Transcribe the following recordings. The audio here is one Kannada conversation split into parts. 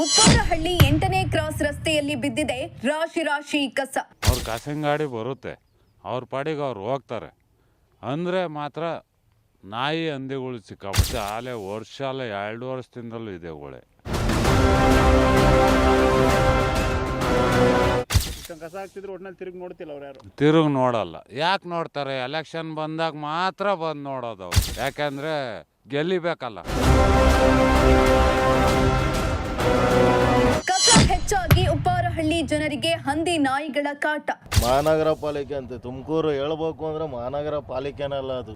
ಉಪ್ಪಾರಹಳ್ಳಿ 8ನೇ ಕ್ರಾಸ್ ರಸ್ತೆಯಲ್ಲಿ ಬಿದ್ದಿದೆ ರಾಶಿ ರಾಶಿ ಕಸ. ಅವ್ರ ಕಾಸಿನ ಗಾಡಿ ಬರುತ್ತೆ, ಅವ್ರ ಪಾಡಿಗೆ ಅವ್ರು ಹೋಗ್ತಾರೆ. ಅಂದರೆ ಮಾತ್ರ ನಾಯಿ ಹಂದಿಗಳು ಸಿಕ್ಕಾಪಟ್ಟೆ ಆಲೆ ವರ್ಷ ಅಲ್ಲ 2 ವರ್ಷದಿಂದಲೂ ಇದೆಗಳೇ. ಕಸ ಹಾಕ್ತಿದ್ರು ಒಟ್ನಲ್ಲಿ ತಿರುಗಿ ನೋಡ್ತಿಲ್ಲ ಅವ್ರು ಯಾರು. ತಿರುಗಿ ನೋಡಲ್ಲ. ಯಾಕೆ ನೋಡ್ತಾರೆ? ಎಲೆಕ್ಷನ್ ಬಂದಾಗ ಮಾತ್ರ ಬಂದು ನೋಡೋದು ಅವ್ರು. ಯಾಕೆಂದರೆ ಗೆಲ್ಲಿಬೇಕಲ್ಲ. ಕಸ ಹೆಚ್ಚಾಗಿ ಉಪ್ಪಾರಹಳ್ಳಿ ಜನರಿಗೆ ಹಂದಿ ನಾಯಿಗಳ ಕಾಟ. ಮಹಾನಗರ ಪಾಲಿಕೆ ಅಂತೆ ತುಮಕೂರು ಹೇಳ್ಬೇಕು ಅಂದ್ರೆ ಮಹಾನಗರ ಪಾಲಿಕೆನಲ್ಲ ಅದು.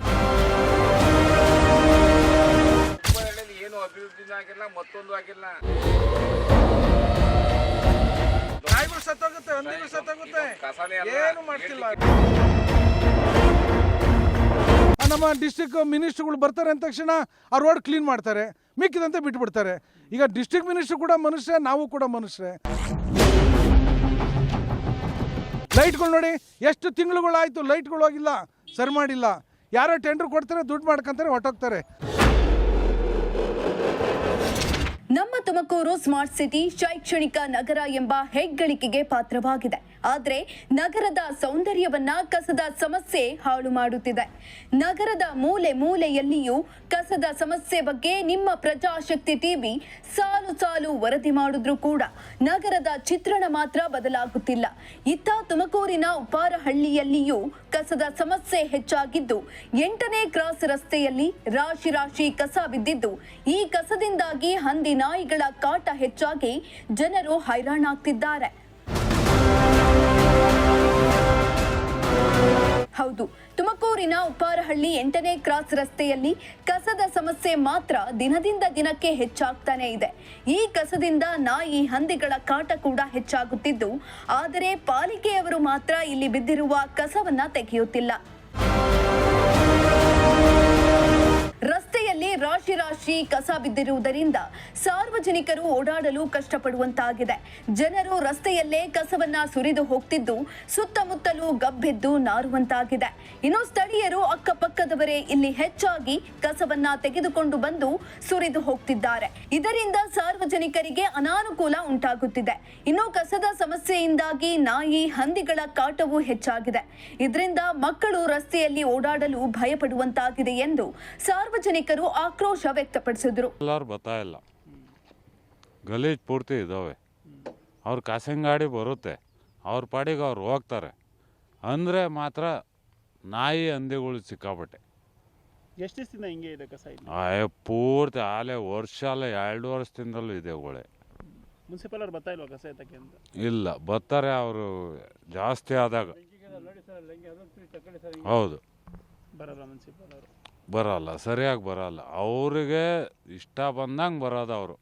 ಏನು ಅಭಿವೃದ್ಧಿನೂ ಆಗಿಲ್ಲ, ಮತ್ತೊಂದು ಆಗಿಲ್ಲ. ನಾಯಿಗಳು ಸತ್ತೋಗುತ್ತೆ, ಹಂದಿಗಳು ಸತ್ತೋಗುತ್ತೆ, ಏನು ಮಾಡ್ತಿಲ್ಲ. ನಮ್ಮ ಡಿಸ್ಟ್ರಿಕ್ಟ್ ಮಿನಿಸ್ಟ್ರುಗಳು ಬರ್ತಾರೆ ಅಂದ ತಕ್ಷಣ ಆ ರೋಡ್ ಕ್ಲೀನ್ ಮಾಡ್ತಾರೆ, ಮಿಕ್ಕಿದಂತೆ ಬಿಟ್ಬಿಡ್ತಾರೆ. ಈಗ ಡಿಸ್ಟ್ರಿಕ್ಟ್ ಮಿನಿಸ್ಟ್ರು ಕೂಡ ಮನುಷ್ಯ, ನಾವು ಕೂಡ ಮನುಷ್ಯರೇ. ಲೈಟ್ಗಳು ನೋಡಿ, ಎಷ್ಟು ತಿಂಗಳುಗಳಾಯಿತು ಲೈಟ್ಗಳು ಹೋಗಿಲ್ಲ, ಸರಿ ಮಾಡಿಲ್ಲ. ಯಾರೋ ಟೆಂಡರ್ ಕೊಡ್ತಾರೆ, ದುಡ್ಡು ಮಾಡ್ಕೊಂತಾರೆ, ಹೊಟ್ಟೋಗ್ತಾರೆ. ನಮ್ಮ ತುಮಕೂರು ಸ್ಮಾರ್ಟ್ ಸಿಟಿ, ಶೈಕ್ಷಣಿಕ ನಗರ ಎಂಬ ಹೆಗ್ಗಳಿಕೆಗೆ ಪಾತ್ರವಾಗಿದೆ. ಆದರೆ ನಗರದ ಸೌಂದರ್ಯವನ್ನ ಕಸದ ಸಮಸ್ಯೆ ಹಾಳು ಮಾಡುತ್ತಿದೆ. ನಗರದ ಮೂಲೆ ಮೂಲೆಯಲ್ಲಿಯೂ ಕಸದ ಸಮಸ್ಯೆ ಬಗ್ಗೆ ನಿಮ್ಮ ಪ್ರಜಾಶಕ್ತಿ ಟಿವಿ ಸಾಲು ಸಾಲು ವರದಿ ಮಾಡಿದ್ರೂ ಕೂಡ ನಗರದ ಚಿತ್ರಣ ಮಾತ್ರ ಬದಲಾಗುತ್ತಿಲ್ಲ. ಇತ್ತ ತುಮಕೂರಿನ ಉಪ್ಪಾರಹಳ್ಳಿಯಲ್ಲಿಯೂ ಕಸದ ಸಮಸ್ಯೆ ಹೆಚ್ಚಾಗಿದ್ದು 8ನೇ ಕ್ರಾಸ್ ರಸ್ತೆಯಲ್ಲಿ ರಾಶಿ ರಾಶಿ ಕಸ ಬಿದ್ದಿದ್ದು, ಈ ಕಸದಿಂದಾಗಿ ಹಂದಿ ನಾಯಿಗಳ ಕಾಟ ಹೆಚ್ಚಾಗಿ ಜನರು ಹೈರಾಣಾಗ್ತಿದ್ದಾರೆ. ಹೌದು, ತುಮಕೂರಿನ ಉಪ್ಪಾರಹಳ್ಳಿ 8ನೇ ಕ್ರಾಸ್ ರಸ್ತೆಯಲ್ಲಿ ಕಸದ ಸಮಸ್ಯೆ ಮಾತ್ರ ದಿನದಿಂದ ದಿನಕ್ಕೆ ಹೆಚ್ಚಾಗ್ತಾನೆ ಇದೆ. ಈ ಕಸದಿಂದ ನಾಯಿ ಹಂದಿಗಳ ಕಾಟ ಕೂಡ ಹೆಚ್ಚಾಗುತ್ತಿದ್ದು, ಆದರೆ ಪಾಲಿಕೆಯವರು ಮಾತ್ರ ಇಲ್ಲಿ ಬಿದ್ದಿರುವ ಕಸವನ್ನ ತೆಗೆಯುತ್ತಿಲ್ಲ. ರಸ್ತೆಯಲ್ಲಿ ರಾಶಿ ರಾಶಿ ಕಸ ಬಿದ್ದಿರುವುದರಿಂದ ಸಾರ್ವಜನಿಕರು ಓಡಾಡಲು ಕಷ್ಟಪಡುವಂತಾಗಿದೆ. ಜನರು ರಸ್ತೆಯಲ್ಲೇ ಕಸವನ್ನ ಸುರಿದು ಹೋಗ್ತಿದ್ದು ಸುತ್ತಮುತ್ತಲೂ ಗಬ್ಬೆದ್ದು ನಾರುವಂತಾಗಿದೆ. ಇನ್ನು ಸ್ಥಳೀಯರು ಅಕ್ಕಪಕ್ಕದವರೇ ಇಲ್ಲಿ ಹೆಚ್ಚಾಗಿ ಕಸವನ್ನ ತೆಗೆದುಕೊಂಡು ಬಂದು ಸುರಿದು ಹೋಗ್ತಿದ್ದಾರೆ. ಇದರಿಂದ ಸಾರ್ವಜನಿಕರಿಗೆ ಅನಾನುಕೂಲ ಉಂಟಾಗುತ್ತಿದೆ. ಇನ್ನು ಕಸದ ಸಮಸ್ಯೆಯಿಂದಾಗಿ ನಾಯಿ ಹಂದಿಗಳ ಕಾಟವೂ ಹೆಚ್ಚಾಗಿದೆ. ಇದರಿಂದ ಮಕ್ಕಳು ರಸ್ತೆಯಲ್ಲಿ ಓಡಾಡಲು ಭಯಪಡುವಂತಾಗಿದೆ ಎಂದು ಸಾರ್ವಜನಿಕರು ಆಕ್ರೋಶ ವ್ಯಕ್ತಪಡಿಸಿದರು. ಎಲ್ಲರೂ ಬರ್ತಾ ಇಲ್ಲ, ಗಲೀಜ್ ಪೂರ್ತಿ ಇದ್ದಾವೆ. ಅವ್ರ ಕಾಸಿನ ಗಾಡಿ ಬರುತ್ತೆ, ಅವ್ರ ಪಾಡಿಗೆ ಅವ್ರು ಹೋಗ್ತಾರೆ. ಅಂದರೆ ಮಾತ್ರ ನಾಯಿ ಹಂದಿಗಳು ಸಿಕ್ಕಾಪಟ್ಟೆ. ಎಷ್ಟು ದಿವಸದಿಂದ ಹಿಂಗೆ ಇದೆ ಕಸ? ಪೂರ್ತಿ ಆಲೆ ವರ್ಷ ಅಲ್ಲ 2 ವರ್ಷದಿಂದಲೂ ಇದೆಗಳೇ. ಮುನ್ಸಿಪಲ್ ಅವ್ರು ಬರ್ತಾ ಇಲ್ವಾ ಕಸ ಎತ್ತಕ್ಕೆ ಅಂತ? ಇಲ್ಲ, ಬರ್ತಾರೆ ಅವರು ಜಾಸ್ತಿ ಆದಾಗ. ಹೌದು, ಬರಲ್ಲ ಮುನ್ಸಿಪಲ್ ಅವರು. ಬರಲ್ಲ, ಸರಿಯಾಗಿ ಬರಲ್ಲ. ಅವ್ರಿಗೆ ಇಷ್ಟ ಬಂದಂಗೆ ಬರೋದು ಅವರು.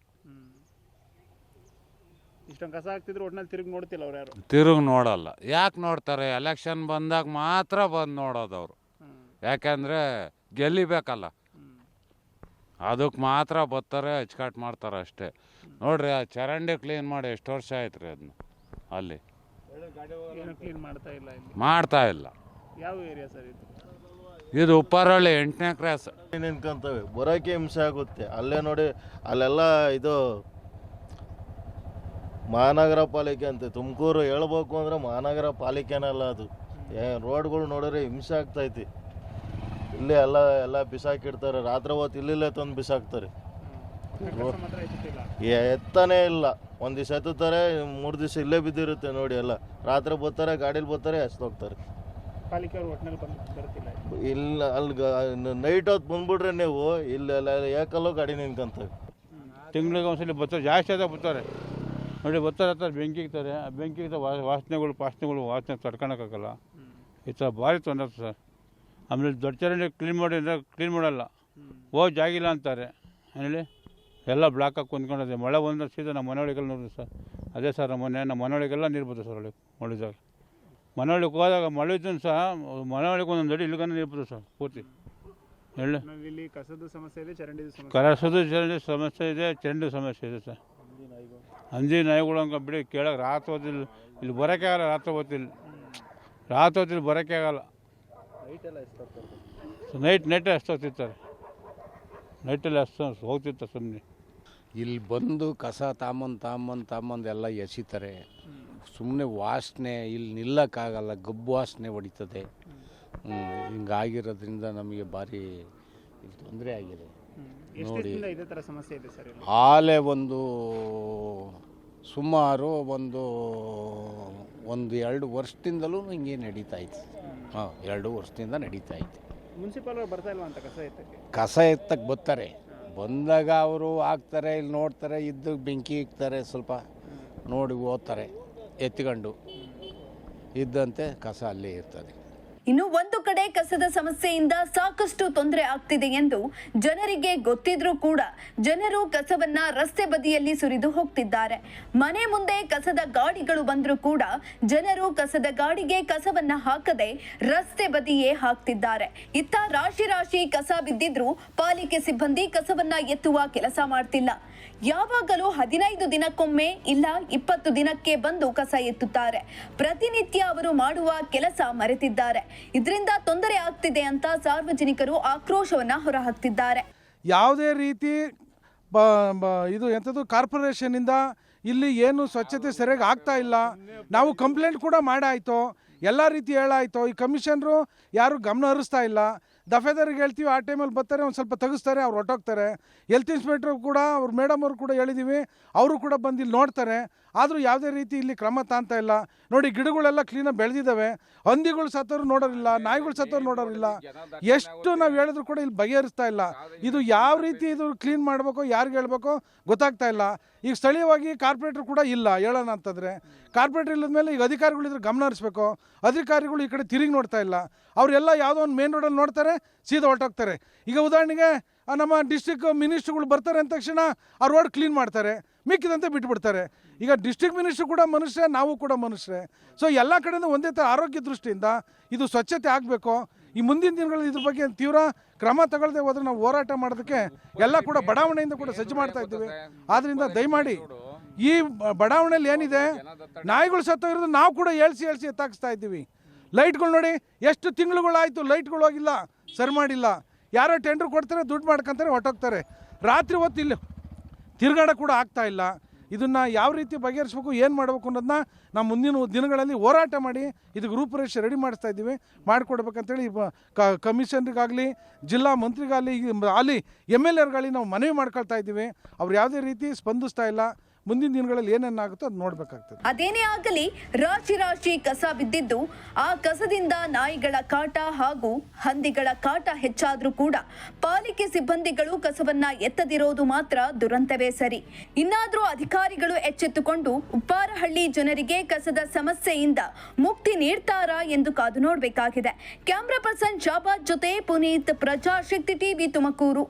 ಇಷ್ಟೊಂದು ಕಸ ಹಾಕ್ತಿದ್ರು ಒಟ್ನಲ್ಲಿ ತಿರುಗಿ ನೋಡ್ತಿಲ್ಲ ಅವ್ರು ಯಾರು. ತಿರುಗಿ ನೋಡಲ್ಲ. ಯಾಕೆ ನೋಡ್ತಾರೆ? ಎಲೆಕ್ಷನ್ ಬಂದಾಗ ಮಾತ್ರ ಬಂದು ನೋಡೋದು ಅವರು. ಯಾಕೆಂದರೆ ಗೆಲ್ಲಿಬೇಕಲ್ಲ, ಅದಕ್ಕೆ ಮಾತ್ರ ಬರ್ತಾರೆ, ಅಚ್ಕಾಟ್ ಮಾಡ್ತಾರೆ ಅಷ್ಟೇ. ನೋಡ್ರಿ, ಆ ಚರಂಡಿ ಕ್ಲೀನ್ ಮಾಡಿ ಎಷ್ಟು ವರ್ಷ ಆಯ್ತು ರೀ ಅದನ್ನ. ಅಲ್ಲಿ ಏನು ಕ್ಲೀನ್ ಮಾಡ್ತಾ ಇಲ್ಲ. ಇಲ್ಲಿ ಮಾಡ್ತಾ ಇಲ್ಲ. ಯಾವ ಏರಿಯಾ ಸರ್ ಇದು? ಇದು ಉಪ್ಪಾರಹಳ್ಳಿ 8ನೇ ಕ್ರಾಸ್. ನಿಂತ್ಕೊಂತವೆ, ಬರೋಕೆ ಹಿಂಸೆ ಆಗುತ್ತೆ. ಅಲ್ಲೇ ನೋಡಿ, ಅಲ್ಲೆಲ್ಲ ಇದು ಮಹಾನಗರ ಪಾಲಿಕೆ ಅಂತೆ ತುಮಕೂರು ಹೇಳ್ಬೇಕು ಅಂದ್ರೆ ಮಹಾನಗರ ಪಾಲಿಕೆನಲ್ಲ ಅದು. ರೋಡ್ಗಳು ನೋಡಿದ್ರೆ ಹಿಂಸೆ ಆಗ್ತೈತಿ. ಇಲ್ಲೇ ಎಲ್ಲ ಬಿಸಾಕಿಡ್ತಾರೆ. ರಾತ್ರಿ ಹೊತ್ತು ಇಲ್ಲಿಲ್ಲೇ ತಂದು ಬಿಸಾಕ್ತಾರೆ. ಎತ್ತಾನೇ ಇಲ್ಲ. ಒಂದು ದಿವಸ ಎತ್ತುತ್ತಾರೆ, 3 ದಿವಸ ಇಲ್ಲೇ ಬಿದ್ದಿರುತ್ತೆ ನೋಡಿ. ಎಲ್ಲ ರಾತ್ರಿ ಬರ್ತಾರೆ, ಗಾಡೀಲಿ ಬರ್ತಾರೆ, ಹೋಗ್ತಾರೆ. ಇಲ್ಲ, ಅಲ್ಲಿ ನೈಟ್ ಹೊತ್ತು ಬಂದ್ಬಿಟ್ರೆ ನೀವು ಇಲ್ಲೆಲ್ಲ ಏಕಲ್ಲೋ ಗಾಡಿ ನಿಂತ್ಕೊಂತವೆ. ತಿಂಗಳಿಗೆ ಒಂದ್ಸಲ ಬರ್ತಾರೆ, ಜಾಸ್ತಿ ಆದಾಗ ಬರ್ತಾರೆ ನೋಡಿ. ಬರ್ತಾರೆ, ಬೆಂಕಿ ಇಕ್ತಾರೆ. ಆ ಬೆಂಕಿ ವಾಸನೆ ತಡ್ಕೊಳಕ್ಕಾಗಲ್ಲ. ಈ ಥರ ಭಾರಿ ತೊಂದರೆ ಸರ್. ಆಮೇಲೆ ದೊಡ್ಡ ಚರಂಡಿ ಕ್ಲೀನ್ ಮಾಡಿ ಅಂದರೆ ಕ್ಲೀನ್ ಮಾಡಲ್ಲ, ಹೋಗಿ ಜಾಗಿಲ್ಲ ಅಂತಾರೆ. ಹೇಳಿ, ಎಲ್ಲ ಬ್ಲಾಕ್ ಹಾಕಿ ಕುಂತ್ಕೊಂಡಿದೆ. ಮಳೆ ಬಂದ ಸೀದಾ ನಮ್ಮ ಮನೆಯೊಳಗೆಲ್ಲ ನೋಡಿರಿ ಸರ್. ಅದೇ ಸರ್, ನಮ್ಮ ಮನೆಯೊಳಗೆಲ್ಲ ನೀರು ಬರ್ತದೆ ಸರ್. ಒಳಗೆ ಮಳೆದಾಗ ಮನೆಯೊಳಗೆ ಹೋದಾಗ ಮಳೆ ಇದ್ದು ಸಹ ಮನೆಯೊಳಗೆ ಒಂದೊಂದು ಅಡಿ ಇಲ್ಲಿಗನ ನೀರು ಬರ್ತದೆ ಸರ್ ಪೂರ್ತಿ. ಹೇಳಿ, ಕಸದ ಸಮಸ್ಯೆ ಇದೆ, ಚರಂಡಿ ಸಮಸ್ಯೆ ಇದೆ, ಚರಂಡಿ ಸಮಸ್ಯೆ ಇದೆ ಸರ್. ಹಂದಿ ನಾಯಿಗಳು ಹಂಗೆ ಬಿಡಿ ಕೇಳಕ್ಕೆ ರಾತ್ರಿ ಹೊತ್ತಿಲ್ಲ. ಇಲ್ಲಿ ಬರೋಕ್ಕೆ ಆಗಲ್ಲ. ರಾತ್ರಿ ಹೊತ್ತಿಲ್ಲಿ ಬರೋಕ್ಕೆ ಆಗಲ್ಲ. ನೈಟಲ್ಲಿ ಅಷ್ಟು ಹೋಗ್ತಿರ್ತಾರೆ. ನೈಟಲ್ಲಿ ಅಷ್ಟು ಹೋಗ್ತಿರ್ತಾರೆ ಸುಮ್ಮನೆ. ಇಲ್ಲಿ ಬಂದು ಕಸ ತಾಂಬಂದು ಎಲ್ಲ ಎಸಿತಾರೆ. ಸುಮ್ಮನೆ ವಾಸನೆ ಇಲ್ಲಿ ನಿಲ್ಲಕ್ಕಾಗಲ್ಲ, ಗಬ್ಬು ವಾಸನೆ ಹೊಡಿತದೆ. ಹಿಂಗಾಗಿರೋದ್ರಿಂದ ನಮಗೆ ಭಾರಿ ತೊಂದರೆ ಆಗಿದೆ ನೋಡಿ. ಇದೇ ಥರ ಸಮಸ್ಯೆ ಇದೆ ಸರ್. ಆಲೆ ಸುಮಾರು ಒಂದು 2 ವರ್ಷದಿಂದಲೂ ಹಿಂಗೆ ನಡೀತಾ ಇತ್ತು. 2 ವರ್ಷದಿಂದ ನಡೀತಾ ಇತ್ತು. ಮುನ್ಸಿಪಲ್ ಅವ್ರು ಬರ್ತಾ ಇಲ್ವಾ ಅಂತ ಕಸ ಎತ್ತಕ್ಕೆ ಬರ್ತಾರೆ. ಬಂದಾಗ ಅವರು ಹಾಕ್ತಾರೆ, ಇಲ್ಲಿ ನೋಡ್ತಾರೆ, ಇದ್ದು ಬೆಂಕಿ ಇಕ್ತಾರೆ, ಸ್ವಲ್ಪ ನೋಡಿ ಹೋಗ್ತಾರೆ, ಎತ್ಕೊಂಡು ಇದ್ದಂತೆ ಕಸ ಅಲ್ಲೇ ಇರ್ತದೆ. ಇನ್ನು ಒಂದು ಕಡೆ ಕಸದ ಸಮಸ್ಯೆಯಿಂದ ಸಾಕಷ್ಟು ತೊಂದರೆ ಆಗ್ತಿದೆ ಎಂದು ಜನರಿಗೆ ಗೊತ್ತಿದ್ರೂ ಕೂಡ ಜನರು ಕಸವನ್ನ ರಸ್ತೆ ಬದಿಯಲ್ಲಿ ಸುರಿದು ಹೋಗ್ತಿದ್ದಾರೆ. ಮನೆ ಮುಂದೆ ಕಸದ ಗಾಡಿಗಳು ಬಂದರೂ ಕೂಡ ಜನರು ಕಸದ ಗಾಡಿಗೆ ಕಸವನ್ನ ಹಾಕದೆ ರಸ್ತೆ ಬದಿಯೇ ಹಾಕ್ತಿದ್ದಾರೆ. ಇತ್ತ ರಾಶಿ ಕಸ ಬಿದ್ದಿದ್ರೂ ಪಾಲಿಕೆ ಸಿಬ್ಬಂದಿ ಕಸವನ್ನ ಎತ್ತುವ ಕೆಲಸ ಮಾಡ್ತಿಲ್ಲ. ಯಾವಾಗಲೂ 15 ದಿನಕ್ಕೊಮ್ಮೆ ಇಲ್ಲ 20 ದಿನಕ್ಕೆ ಬಂದು ಕಸ ಎತ್ತುತ್ತಾರೆ. ಪ್ರತಿನಿತ್ಯ ಅವರು ಮಾಡುವ ಕೆಲಸ ಮರೆತಿದ್ದಾರೆ. ಇದರಿಂದ ತೊಂದರೆ ಆಗ್ತಿದೆ ಅಂತ ಸಾರ್ವಜನಿಕರು ಆಕ್ರೋಶವನ್ನ ಹೊರಹಾಕ್ತಿದ್ದಾರೆ. ಯಾವುದೇ ರೀತಿ ಇದು ಎಂಥದ್ದು ಕಾರ್ಪೊರೇಷನಿಂದ ಇಲ್ಲಿ ಏನು ಸ್ವಚ್ಛತೆ ಸರಿಯಾಗಿ ಆಗ್ತಾ ಇಲ್ಲ. ನಾವು ಕಂಪ್ಲೇಂಟ್ ಕೂಡ ಮಾಡಾಯಿತು, ಎಲ್ಲ ರೀತಿ ಹೇಳಾಯಿತು. ಈ ಕಮಿಷನರು ಯಾರು ಗಮನ ಹರಿಸ್ತಾ ಇಲ್ಲ. ದಫೇದಾರಿಗೆ ಹೇಳ್ತೀವಿ, ಆ ಟೈಮಲ್ಲಿ ಬರ್ತಾರೆ, ಒಂದು ಸ್ವಲ್ಪ ತೆಗಿಸ್ತಾರೆ, ಅವ್ರು ಹೊಟ್ಟೋಗ್ತಾರೆ. ಹೆಲ್ತ್ ಇನ್ಸ್ಪೆಕ್ಟ್ರು ಕೂಡ ಅವ್ರ ಮೇಡಮ್ ಅವರು ಕೂಡ ಹೇಳಿದ್ದೀವಿ, ಅವರು ಕೂಡ ಬಂದು ಇಲ್ಲಿ ನೋಡ್ತಾರೆ. ಆದರೂ ಯಾವುದೇ ರೀತಿ ಇಲ್ಲಿ ಕ್ರಮ ತಾಂತ ಇಲ್ಲ. ನೋಡಿ, ಗಿಡಗಳೆಲ್ಲ ಕ್ಲೀನಾಗಿ ಬೆಳೆದಿದ್ದಾವೆ. ಹಂದಿಗಳು ಸತ್ತೋರು ನೋಡೋರಿಲ್ಲ, ನಾಯಿಗಳು ಸತ್ತೋರು ನೋಡೋರಿಲ್ಲ. ಎಷ್ಟು ನಾವು ಹೇಳಿದ್ರು ಕೂಡ ಇಲ್ಲಿ ಬಗೆಹರಿಸ್ತಾ ಇಲ್ಲ. ಇದು ಯಾವ ರೀತಿ ಇದು ಕ್ಲೀನ್ ಮಾಡಬೇಕು, ಯಾರಿಗೆ ಹೇಳ್ಬೇಕು ಗೊತ್ತಾಗ್ತಾ ಇಲ್ಲ. ಈಗ ಸ್ಥಳೀಯವಾಗಿ ಕಾರ್ಪೊರೇಟರ್ ಕೂಡ ಇಲ್ಲ ಹೇಳೋಣ ಅಂತಂದರೆ. ಕಾರ್ಪೊರೇಟರ್ ಇಲ್ಲದ ಮೇಲೆ ಈಗ ಅಧಿಕಾರಿಗಳಿದ್ರೆ ಗಮನ ಹರಿಸ್ಬೇಕು. ಅಧಿಕಾರಿಗಳು ಈ ಕಡೆ ತಿರುಗಿ ನೋಡ್ತಾ ಇಲ್ಲ. ಅವರೆಲ್ಲ ಯಾವುದೋ ಒಂದು ಮೇನ್ ರೋಡಲ್ಲಿ ನೋಡ್ತಾರೆ, ಸೀದಾ ಹೊರಟೋಗ್ತಾರೆ. ಈಗ ಉದಾಹರಣೆಗೆ ನಮ್ಮ ಡಿಸ್ಟ್ರಿಕ್ಟ್ ಮಿನಿಸ್ಟ್ರುಗಳು ಬರ್ತಾರೆ ಅಂದ ತಕ್ಷಣ ಆ ರೋಡ್ ಕ್ಲೀನ್ ಮಾಡ್ತಾರೆ, ಮಿಕ್ಕಿದಂತೆ ಬಿಟ್ಬಿಡ್ತಾರೆ. ಈಗ ಡಿಸ್ಟ್ರಿಕ್ಟ್ ಮಿನಿಸ್ಟ್ರು ಕೂಡ ಮನುಷ್ಯರೇ, ನಾವು ಕೂಡ ಮನುಷ್ಯರೇ. ಸೊ ಎಲ್ಲ ಕಡೆಯಿಂದ ಒಂದೇ ಥರ ಆರೋಗ್ಯ ದೃಷ್ಟಿಯಿಂದ ಇದು ಸ್ವಚ್ಛತೆ ಆಗಬೇಕು. ಈ ಮುಂದಿನ ದಿನಗಳಲ್ಲಿ ಇದ್ರ ಬಗ್ಗೆ ತೀವ್ರ ಕ್ರಮ ತಗೊಳ್ಳದೆ ಹೋದ್ರೆ ನಾವು ಹೋರಾಟ ಮಾಡೋದಕ್ಕೆ ಎಲ್ಲ ಕೂಡ ಬಡಾವಣೆಯಿಂದ ಕೂಡ ಸಜ್ಜು ಮಾಡ್ತಾ ಇದ್ದೀವಿ. ಆದ್ದರಿಂದ ದಯಮಾಡಿ ಈ ಬಡಾವಣೆಯಲ್ಲಿ ಏನಿದೆ, ನಾಯಿಗಳು ಸತ್ತೋಗಿರೋದು ನಾವು ಕೂಡ ಏಳ್ಸಿ ಎತ್ತಾಕಿಸ್ತಾ ಇದ್ದೀವಿ. ಲೈಟ್ಗಳು ನೋಡಿ, ಎಷ್ಟು ತಿಂಗಳುಗಳಾಯಿತು ಲೈಟ್ಗಳು ಹೋಗಿಲ್ಲ, ಸರಿ ಮಾಡಿಲ್ಲ. ಯಾರೋ ಟೆಂಡ್ರ್ ಕೊಡ್ತಾರೆ, ದುಡ್ಡು ಮಾಡ್ಕೊತಾರೆ, ಹೊಟ್ಟೋಗ್ತಾರೆ. ರಾತ್ರಿ ಹೊತ್ತು ಇಲ್ಲಿ ತಿರುಗಾಡ ಕೂಡ ಆಗ್ತಾ ಇಲ್ಲ. ಇದನ್ನು ಯಾವ ರೀತಿ ಬಗೆಹರಿಸ್ಬೇಕು, ಏನು ಮಾಡಬೇಕು ಅನ್ನೋದನ್ನ ನಾವು ಮುಂದಿನ ದಿನಗಳಲ್ಲಿ ಹೋರಾಟ ಮಾಡಿ ಇದಕ್ಕೆ ರೂಪುರೇಷೆ ರೆಡಿ ಮಾಡಿಸ್ತಾ ಇದ್ದೀವಿ. ಮಾಡಿಕೊಡ್ಬೇಕಂತೇಳಿ ಕಮಿಷನರಿಗಾಗಲಿ, ಜಿಲ್ಲಾ ಮಂತ್ರಿಗಾಗಲಿ, ಅಲ್ಲಿ MLAರ್ಗಾಗಲಿ ನಾವು ಮನವಿ ಮಾಡ್ಕೊಳ್ತಾ ಇದ್ದೀವಿ. ಅವ್ರು ಯಾವುದೇ ರೀತಿ ಸ್ಪಂದಿಸ್ತಾ ಇಲ್ಲ. ಮುಂದಿನ ದಿನಗಳಲ್ಲಿ ಏನೇನಾಗುತ್ತೋ ಅದು ನೋಡಬೇಕಾಗ್ತದೆ. ಅದೇನೇ ಆಗಲಿ, ರಾಶಿ ಕಸ ಬಿದ್ದಿದ್ದು, ಆ ಕಸದಿಂದ ನಾಯಿಗಳ ಕಾಟ ಹಾಗೂ ಹಂದಿಗಳ ಕಾಟ ಹೆಚ್ಚಾದ್ರೂ ಕೂಡ ಪಾಲಿಕೆ ಸಿಬ್ಬಂದಿಗಳು ಕಸವನ್ನ ಎತ್ತದಿರೋದು ಮಾತ್ರ ದುರಂತವೇ ಸರಿ. ಇನ್ನಾದ್ರೂ ಅಧಿಕಾರಿಗಳು ಎಚ್ಚೆತ್ತುಕೊಂಡು ಉಪ್ಪಾರಹಳ್ಳಿ ಜನರಿಗೆ ಕಸದ ಸಮಸ್ಯೆಯಿಂದ ಮುಕ್ತಿ ನೀಡ್ತಾರಾ ಎಂದು ಕಾದು ನೋಡಬೇಕಾಗಿದೆ. ಕ್ಯಾಮರಾ ಪರ್ಸನ್ ಶಾಬಾದ್ ಜೊತೆ ಪುನೀತ್, ಪ್ರಜಾಶಕ್ತಿ ಟಿವಿ, ತುಮಕೂರು.